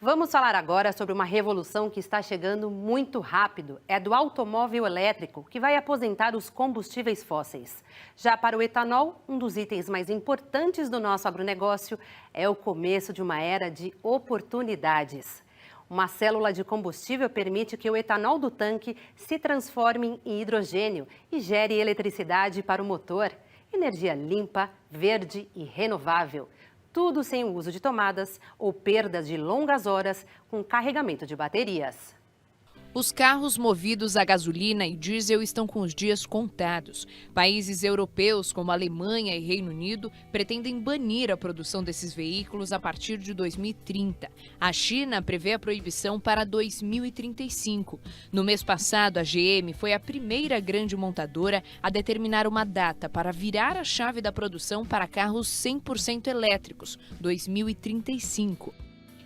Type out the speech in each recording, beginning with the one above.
Vamos falar agora sobre uma revolução que está chegando muito rápido. É do automóvel elétrico, que vai aposentar os combustíveis fósseis. Já para o etanol, um dos itens mais importantes do nosso agronegócio, é o começo de uma era de oportunidades. Uma célula de combustível permite que o etanol do tanque se transforme em hidrogênio e gere eletricidade para o motor. Energia limpa, verde e renovável. Tudo sem o uso de tomadas ou perdas de longas horas com carregamento de baterias. Os carros movidos a gasolina e diesel estão com os dias contados. Países europeus, como Alemanha e Reino Unido, pretendem banir a produção desses veículos a partir de 2030. A China prevê a proibição para 2035. No mês passado, a GM foi a primeira grande montadora a determinar uma data para virar a chave da produção para carros 100% elétricos, 2035.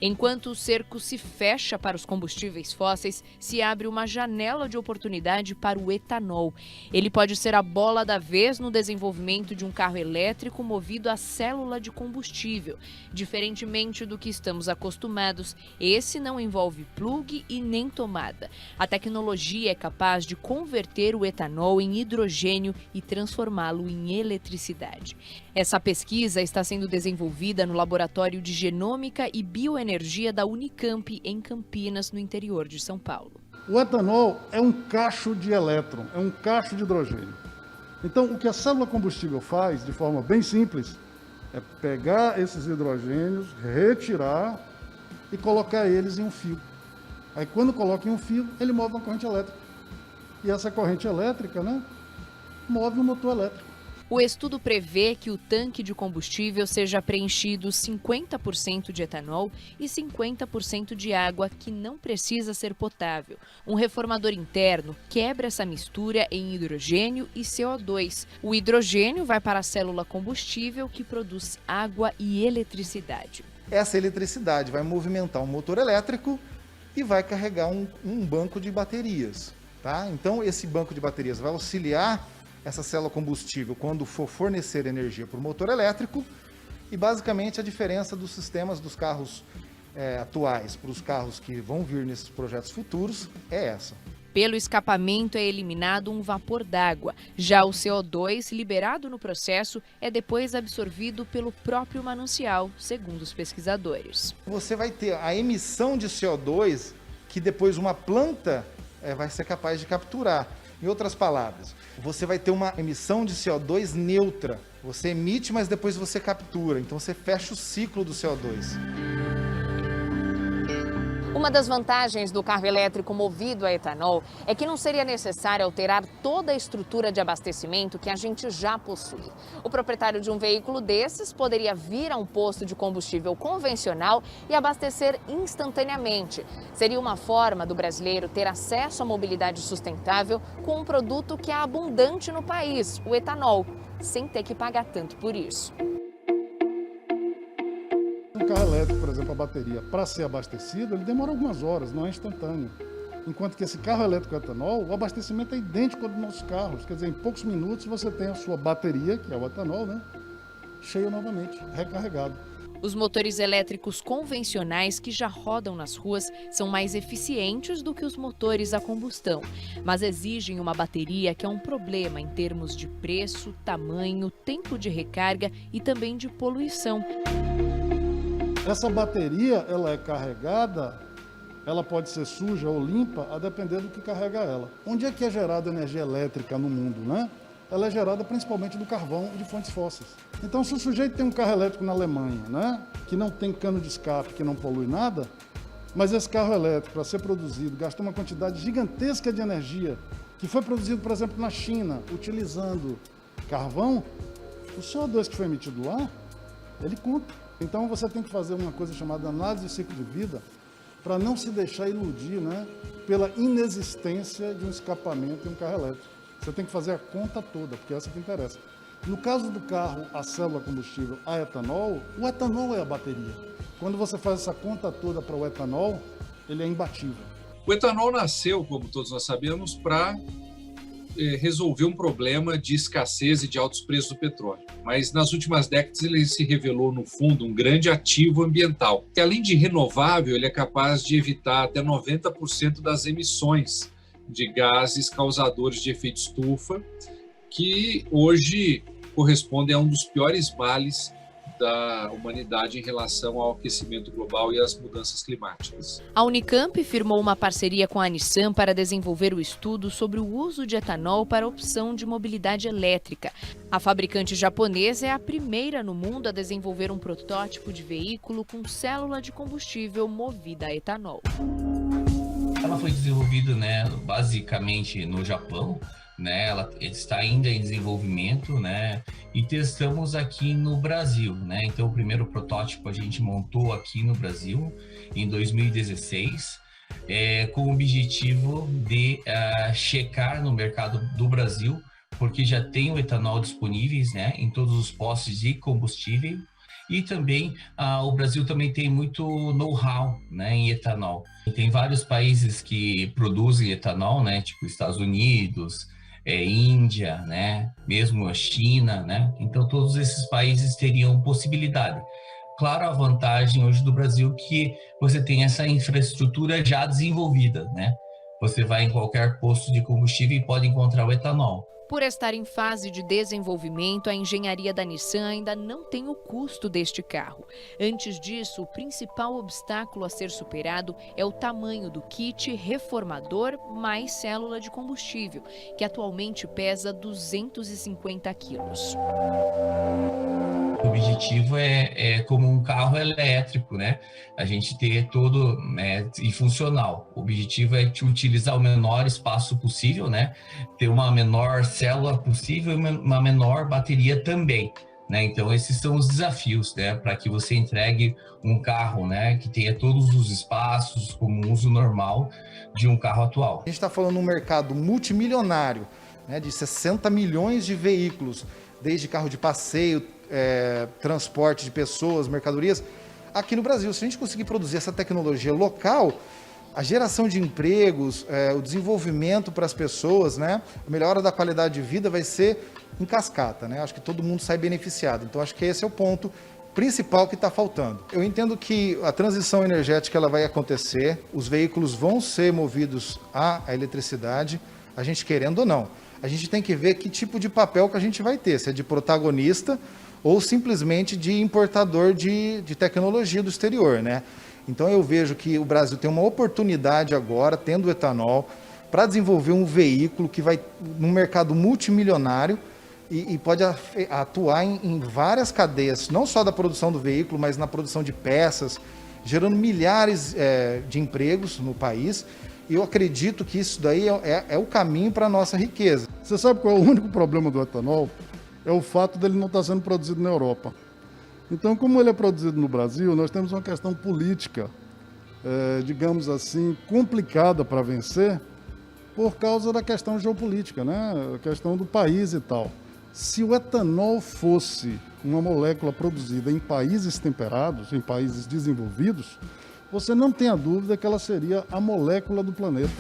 Enquanto o cerco se fecha para os combustíveis fósseis, se abre uma janela de oportunidade para o etanol. Ele pode ser a bola da vez no desenvolvimento de um carro elétrico movido a célula de combustível. Diferentemente do que estamos acostumados, esse não envolve plug e nem tomada. A tecnologia é capaz de converter o etanol em hidrogênio e transformá-lo em eletricidade. Essa pesquisa está sendo desenvolvida no Laboratório de Genômica e Bioenergia da Unicamp, em Campinas, no interior de São Paulo. O etanol é um cacho de elétron, é um cacho de hidrogênio. Então, o que a célula combustível faz, de forma bem simples, é pegar esses hidrogênios, retirar e colocar eles em um fio. Aí, quando coloca em um fio, ele move uma corrente elétrica. E essa corrente elétrica, move o motor elétrico. O estudo prevê que o tanque de combustível seja preenchido 50% de etanol e 50% de água que não precisa ser potável. Um reformador interno quebra essa mistura em hidrogênio e CO2. O hidrogênio vai para a célula combustível que produz água e eletricidade. Essa eletricidade vai movimentar um motor elétrico e vai carregar um banco de baterias. Tá? Então, esse banco de baterias vai auxiliar essa célula combustível quando for fornecer energia para o motor elétrico, e basicamente a diferença dos sistemas dos carros atuais para os carros que vão vir nesses projetos futuros é essa. Pelo escapamento é eliminado um vapor d'água. Já o CO2 liberado no processo é depois absorvido pelo próprio manancial, segundo os pesquisadores. Você vai ter a emissão de CO2 que depois uma planta vai ser capaz de capturar. Em outras palavras, você vai ter uma emissão de CO2 neutra. Você emite, mas depois você captura. Então você fecha o ciclo do CO2. Uma das vantagens do carro elétrico movido a etanol é que não seria necessário alterar toda a estrutura de abastecimento que a gente já possui. O proprietário de um veículo desses poderia vir a um posto de combustível convencional e abastecer instantaneamente. Seria uma forma do brasileiro ter acesso à mobilidade sustentável com um produto que é abundante no país, o etanol, sem ter que pagar tanto por isso. Um carro elétrico, por exemplo, a bateria, para ser abastecido, ele demora algumas horas, não é instantâneo. Enquanto que esse carro elétrico etanol, o abastecimento é idêntico ao dos nossos carros. Quer dizer, em poucos minutos você tem a sua bateria, que é o etanol, cheia novamente, recarregado. Os motores elétricos convencionais que já rodam nas ruas são mais eficientes do que os motores a combustão, mas exigem uma bateria que é um problema em termos de preço, tamanho, tempo de recarga e também de poluição. Essa bateria, ela é carregada, ela pode ser suja ou limpa, a depender do que carrega ela. Onde é que é gerada energia elétrica no mundo, Ela é gerada principalmente do carvão e de fontes fósseis. Então, se o sujeito tem um carro elétrico na Alemanha, que não tem cano de escape, que não polui nada, mas esse carro elétrico, para ser produzido, gastou uma quantidade gigantesca de energia, que foi produzido, por exemplo, na China, utilizando carvão, o CO2 que foi emitido lá, ele conta. Então você tem que fazer uma coisa chamada análise de ciclo de vida para não se deixar iludir pela inexistência de um escapamento em um carro elétrico. Você tem que fazer a conta toda, porque é essa que interessa. No caso do carro, a célula combustível a etanol, o etanol é a bateria. Quando você faz essa conta toda para o etanol, ele é imbatível. O etanol nasceu, como todos nós sabemos, para resolver um problema de escassez e de altos preços do petróleo. Mas nas últimas décadas ele se revelou, no fundo, um grande ativo ambiental, que além de renovável, ele é capaz de evitar até 90% das emissões de gases causadores de efeito estufa, que hoje correspondem a um dos piores males da humanidade em relação ao aquecimento global e às mudanças climáticas. A Unicamp firmou uma parceria com a Nissan para desenvolver o estudo sobre o uso de etanol para a opção de mobilidade elétrica. A fabricante japonesa é a primeira no mundo a desenvolver um protótipo de veículo com célula de combustível movida a etanol. Ela foi desenvolvida, basicamente no Japão. Ela está ainda em desenvolvimento, e testamos aqui no Brasil, Então, o primeiro protótipo a gente montou aqui no Brasil em 2016, com o objetivo de checar no mercado do Brasil, porque já tem o etanol disponível, em todos os postos de combustível, e também o Brasil também tem muito know-how, em etanol. Tem vários países que produzem etanol, tipo Estados Unidos, Índia, mesmo a China, Então todos esses países teriam possibilidade. Claro, a vantagem hoje do Brasil é que você tem essa infraestrutura já desenvolvida, Você vai em qualquer posto de combustível e pode encontrar o etanol. Por estar em fase de desenvolvimento, a engenharia da Nissan ainda não tem o custo deste carro. Antes disso, o principal obstáculo a ser superado é o tamanho do kit reformador mais célula de combustível, que atualmente pesa 250 quilos. O objetivo é como um carro elétrico, A gente ter todo e funcional. O objetivo é utilizar o menor espaço possível, Ter uma menor célula possível e uma menor bateria também, Então esses são os desafios, para que você entregue um carro, que tenha todos os espaços como um uso normal de um carro atual. A gente está falando de um mercado multimilionário, de 60 milhões de veículos, desde carro de passeio, transporte de pessoas, mercadorias, aqui no Brasil. Se a gente conseguir produzir essa tecnologia local, a geração de empregos, o desenvolvimento para as pessoas, a melhora da qualidade de vida vai ser em cascata, Acho que todo mundo sai beneficiado. Então, acho que esse é o ponto principal que está faltando. Eu entendo que a transição energética ela vai acontecer, os veículos vão ser movidos à eletricidade, a gente querendo ou não. A gente tem que ver que tipo de papel que a gente vai ter, se é de protagonista ou simplesmente de importador de tecnologia do exterior, Então eu vejo que o Brasil tem uma oportunidade agora, tendo o etanol, para desenvolver um veículo que vai num mercado multimilionário e pode atuar em várias cadeias, não só da produção do veículo, mas na produção de peças, gerando milhares de empregos no país. E eu acredito que isso daí é o caminho para a nossa riqueza. Você sabe qual é o único problema do etanol? É o fato dele não estar sendo produzido na Europa. Então, como ele é produzido no Brasil, nós temos uma questão política, digamos assim, complicada para vencer, por causa da questão geopolítica, a questão do país e tal. Se o etanol fosse uma molécula produzida em países temperados, em países desenvolvidos, você não tem a dúvida que ela seria a molécula do planeta.